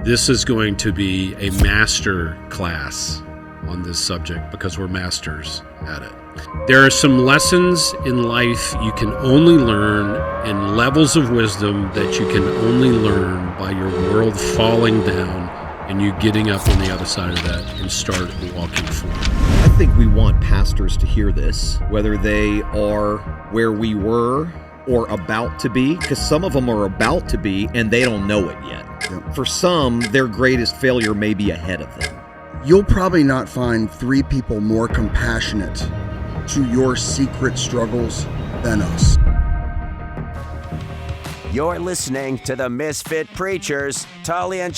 This is going to be a master class on this subject because we're masters at it. There are some lessons in life you can only learn and levels of wisdom that you can only learn by your world falling down and you getting up on the other side of that and start walking forward. I think we want pastors to hear this, whether they are where we were or about to be, because some of them are about to be and they don't know it yet. Yep. For some, their greatest failure may be ahead of them. You'll probably not find three people more compassionate to your secret struggles than us. You're listening to the Misfit Preachers, Tullian,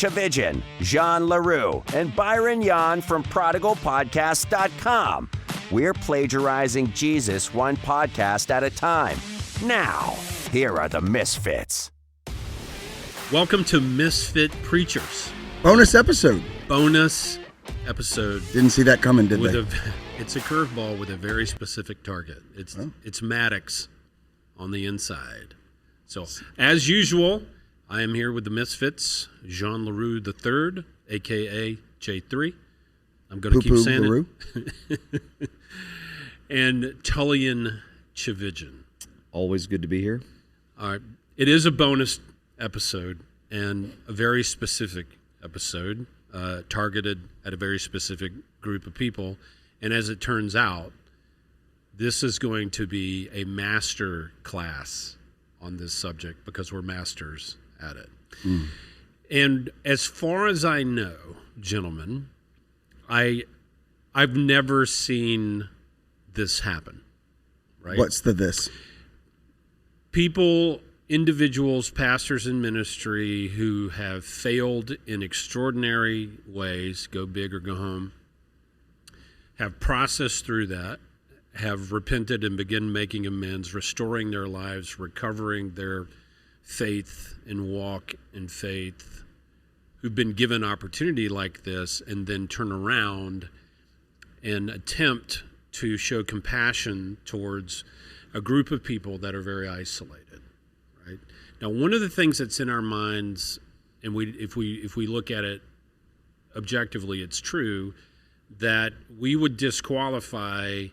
Jean LaRue, and Byron Yan from ProdigalPodcast.com. We're plagiarizing Jesus one podcast at a time. Now, here are the Misfits. Welcome to Misfit Preachers. Bonus episode. Bonus episode. Didn't see that coming, did they? It's a curveball with a very specific target. It's Maddox on the inside. So, as usual, I am here with the Misfits, Jean LaRue III, a.k.a. J3. I'm going to keep saying LaRue. it. And Tullian Chivijan. Always good to be here. All right. It is a bonus episode and a very specific episode targeted at a very specific group of people. And as it turns out, this is going to be a master class on this subject because we're masters at it. Mm. And as far as I know, gentlemen, I've never seen this happen, right? What's this? People, individuals, pastors in ministry who have failed in extraordinary ways, go big or go home, have processed through that, have repented and begin making amends, restoring their lives, recovering their faith and walk in faith, who've been given opportunity like this and then turn around and attempt to show compassion towards a group of people that are very isolated, right? Now, one of the things that's in our minds, and if we look at it objectively, it's true, that we would disqualify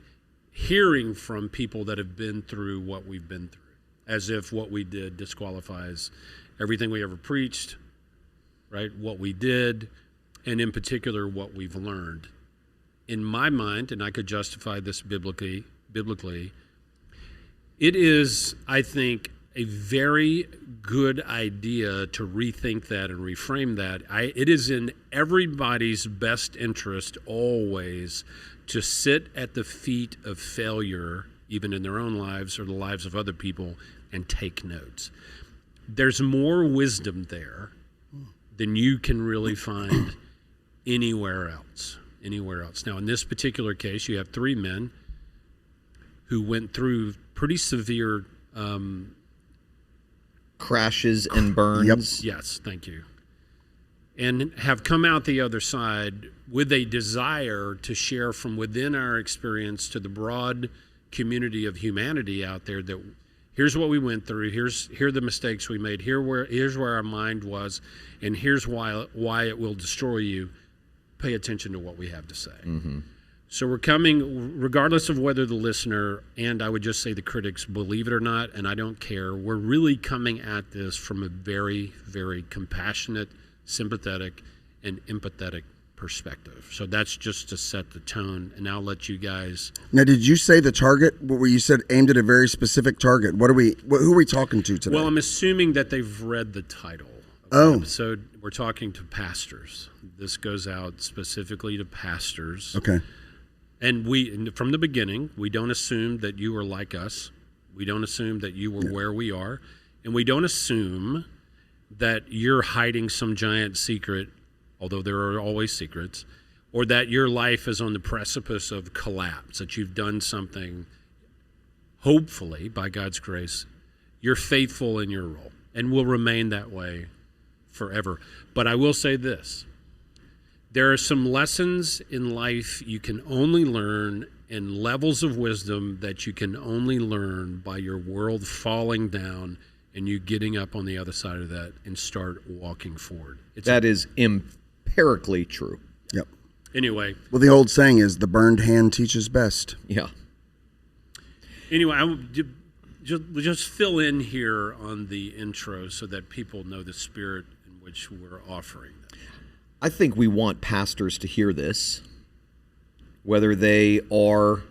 hearing from people that have been through what we've been through, as if what we did disqualifies everything we ever preached, right? What we did, and in particular, what we've learned. In my mind, and I could justify this biblically, it is, I think, a very good idea to rethink that and reframe that. It is in everybody's best interest always to sit at the feet of failure, even in their own lives or the lives of other people, and take notes. There's more wisdom there than you can really find anywhere else. Now, in this particular case, you have three men who went through pretty severe crashes and burns. Yep. Yes, thank you. And have come out the other side with a desire to share from within our experience to the broad community of humanity out there that here's what we went through, here are the mistakes we made, here's where our mind was, and here's why it will destroy you. Pay attention to what we have to say. Mm-hmm. So we're coming, regardless of whether the listener, and I would just say the critics, believe it or not, and I don't care, we're really coming at this from a very, very compassionate, sympathetic, and empathetic perspective. So that's just to set the tone, and I'll let you guys. Now, did you say the target, where you said aimed at a very specific target? Who are we talking to today? Well, I'm assuming that they've read the title of the episode. We're talking to pastors. This goes out specifically to pastors. Okay. And from the beginning, we don't assume that you are like us. We don't assume that you were where we are. And we don't assume that you're hiding some giant secret, although there are always secrets, or that your life is on the precipice of collapse, that you've done something, hopefully, by God's grace, you're faithful in your role and will remain that way forever. But I will say this. There are some lessons in life you can only learn and levels of wisdom that you can only learn by your world falling down and you getting up on the other side of that and start walking forward. That is empirically true. Yep. Anyway. Well, the old saying is the burned hand teaches best. Yeah. Anyway, I just fill in here on the intro so that people know the spirit in which we're offering them. I think we want pastors to hear this, whether they are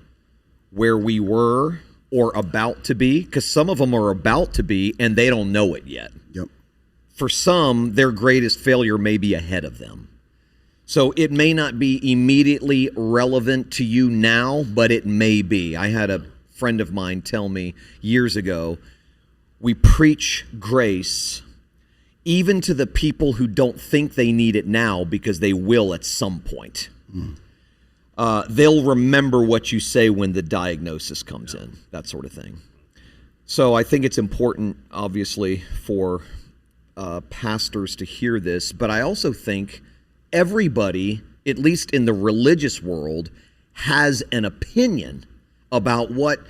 where we were or about to be, because some of them are about to be and they don't know it yet. Yep. For some, their greatest failure may be ahead of them. So it may not be immediately relevant to you now, but it may be. I had a friend of mine tell me years ago, we preach grace even to the people who don't think they need it now because they will at some point. They'll remember what you say when the diagnosis comes in, that sort of thing. So I think it's important, obviously, for pastors to hear this, but I also think everybody, at least in the religious world, has an opinion about what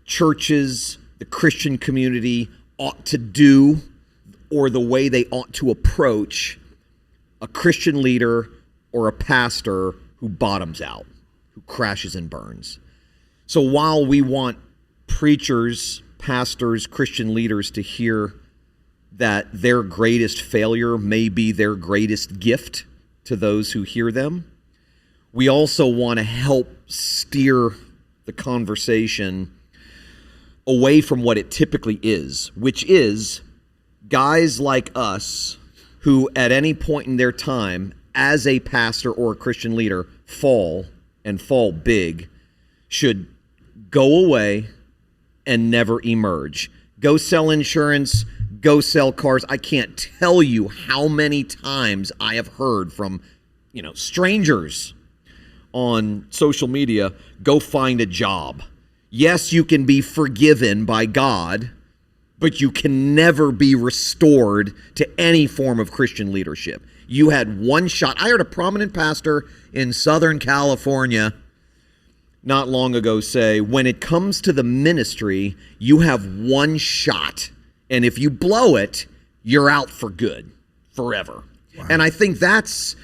churches, the Christian community ought to do or the way they ought to approach a Christian leader or a pastor who bottoms out, who crashes and burns. So while we want preachers, pastors, Christian leaders to hear that their greatest failure may be their greatest gift to those who hear them, we also want to help steer the conversation away from what it typically is, which is guys like us who at any point in their time as a pastor or a Christian leader fall and fall big should go away and never emerge. Go sell insurance, go sell cars. I can't tell you how many times I have heard from, strangers on social media, go find a job. Yes, you can be forgiven by God, but you can never be restored to any form of Christian leadership. You had one shot. I heard a prominent pastor in Southern California not long ago say, when it comes to the ministry, you have one shot. And if you blow it, you're out for good, forever. Wow. And I think that's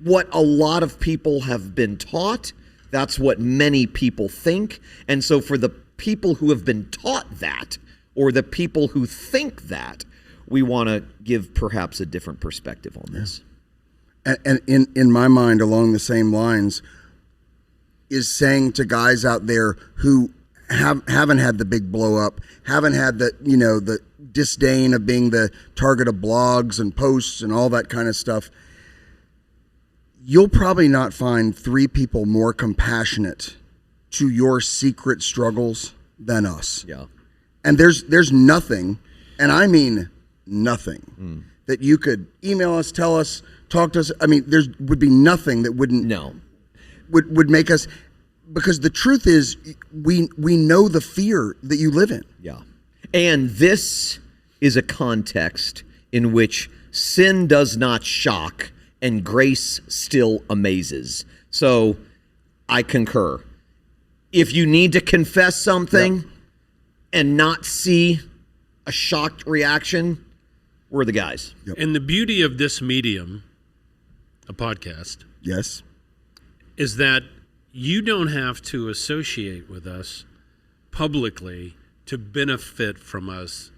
what a lot of people have been taught. That's what many people think. And so for the people who have been taught that, or the people who think that, we want to give perhaps a different perspective on this. And in my mind, along the same lines, is saying to guys out there who haven't had the big blow up, haven't had the disdain of being the target of blogs and posts and all that kind of stuff, you'll probably not find three people more compassionate to your secret struggles than us. Yeah. And there's nothing, and I mean nothing, that you could email us, tell us, talk to us. I mean, there would be nothing that would make us, because the truth is we know the fear that you live in. Yeah. And this is a context in which sin does not shock and grace still amazes. So I concur. If you need to confess something and not see a shocked reaction, we're the guys. Yep. And the beauty of this medium, a podcast, yes, is that you don't have to associate with us publicly to benefit from us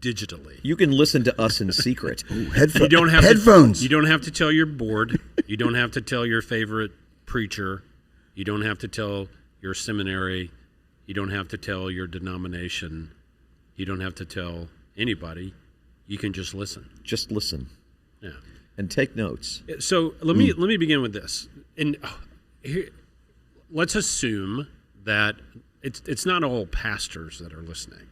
digitally. You can listen to us in secret. Ooh, You don't have headphones. You don't have to tell your board. You don't have to tell your favorite preacher. You don't have to tell your seminary. You don't have to tell your denomination. You don't have to tell anybody. You can just listen. Just listen. Yeah. And take notes. So let me begin with this. And here, let's assume that it's not all pastors that are listening.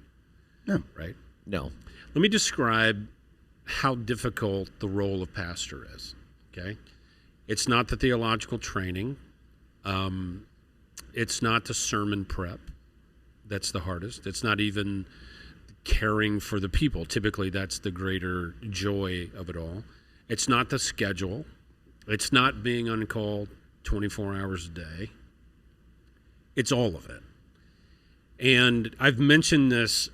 No. Right? No. Let me describe how difficult the role of pastor is. Okay? It's not the theological training. It's not the sermon prep. That's the hardest. It's not even caring for the people. Typically, that's the greater joy of it all. It's not the schedule. It's not being on call 24 hours a day. It's all of it. And I've mentioned this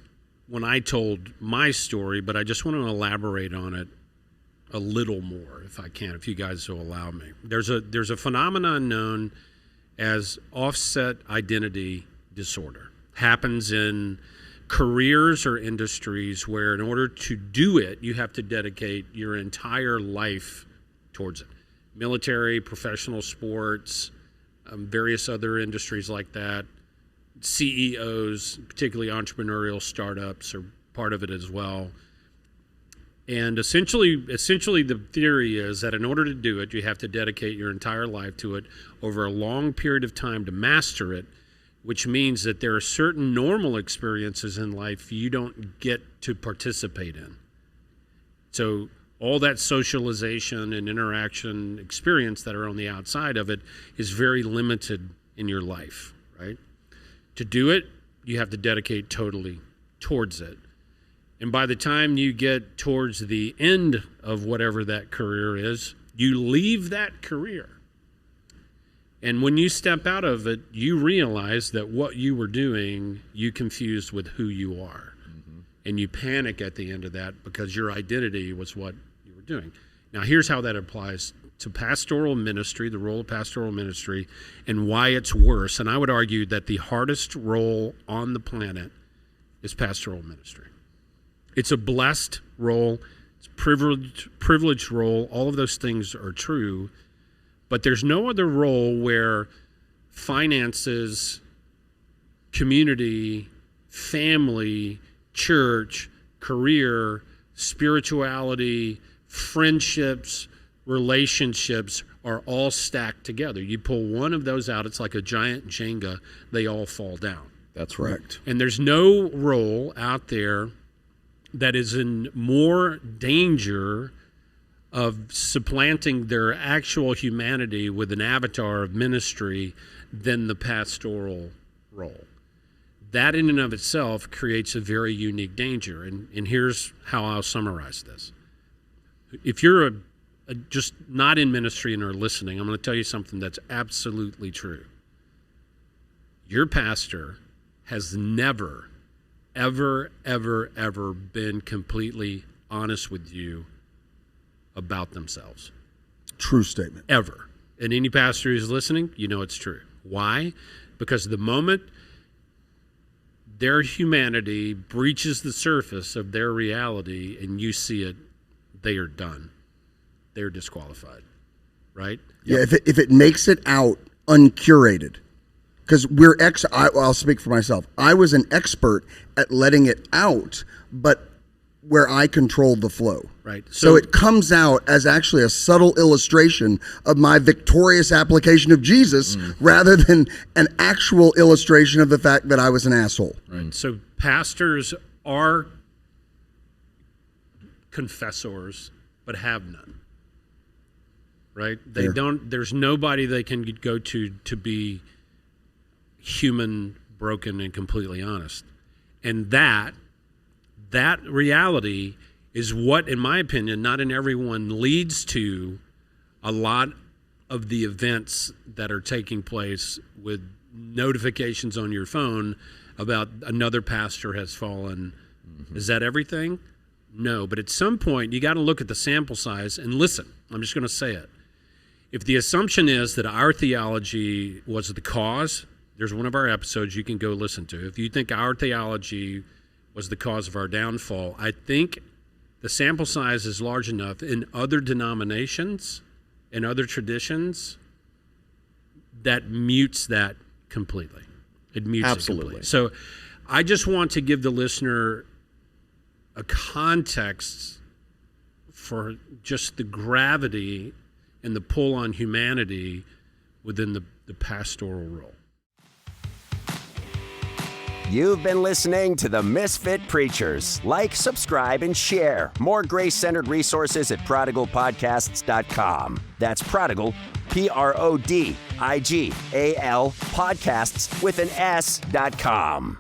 when I told my story, but I just want to elaborate on it a little more, if I can, if you guys will allow me. There's a phenomenon known as offset identity disorder. Happens in careers or industries where in order to do it, you have to dedicate your entire life towards it. Military, professional sports, various other industries like that. CEOs, particularly entrepreneurial startups, are part of it as well. And essentially the theory is that in order to do it, you have to dedicate your entire life to it over a long period of time to master it, which means that there are certain normal experiences in life you don't get to participate in. So all that socialization and interaction experience that are on the outside of it is very limited in your life, right? To do it, you have to dedicate totally towards it. And by the time you get towards the end of whatever that career is, you leave that career. And when you step out of it, you realize that what you were doing, you confused with who you are. Mm-hmm. And you panic at the end of that because your identity was what you were doing. Now, here's how that applies to pastoral ministry, the role of pastoral ministry, and why it's worse. And I would argue that the hardest role on the planet is pastoral ministry. It's a blessed role, it's a privileged role. All of those things are true, but there's no other role where finances, community, family, church, career, spirituality, friendships, relationships are all stacked together. You pull one of those out, it's like a giant Jenga, they all fall down. That's right. And there's no role out there that is in more danger of supplanting their actual humanity with an avatar of ministry than the pastoral role. That in and of itself creates a very unique danger. And here's how I'll summarize this. If you're just not in ministry and are listening, I'm going to tell you something that's absolutely true. Your pastor has never ever been completely honest with you about themselves. True statement. Ever. And any pastor who's listening, you know it's true. Why? Because the moment their humanity breaches the surface of their reality and you see it, they are done. They're disqualified. Right? Yeah, if it makes it out uncurated. Because I'll speak for myself. I was an expert at letting it out, but where I controlled the flow. Right. So it comes out as actually a subtle illustration of my victorious application of Jesus rather than an actual illustration of the fact that I was an asshole. Right. So pastors are confessors, but have none. Right? They don't. There's nobody they can go to be human, broken, and completely honest. And that reality is what, in my opinion, not in everyone, leads to a lot of the events that are taking place with notifications on your phone about another pastor has fallen. Mm-hmm. Is that everything? No, but at some point you got to look at the sample size and listen. I'm just going to say it. If the assumption is that our theology was the cause, there's one of our episodes you can go listen to. If you think our theology was the cause of our downfall, I think the sample size is large enough in other denominations and other traditions that mutes that completely. It mutes Absolutely. it completely. So I just want to give the listener a context for just the gravity and the pull on humanity within the pastoral role. You've been listening to the Misfit Preachers. Like, subscribe, and share. More grace-centered resources at prodigalpodcasts.com. That's Prodigal, Prodigal, podcasts with an S.com.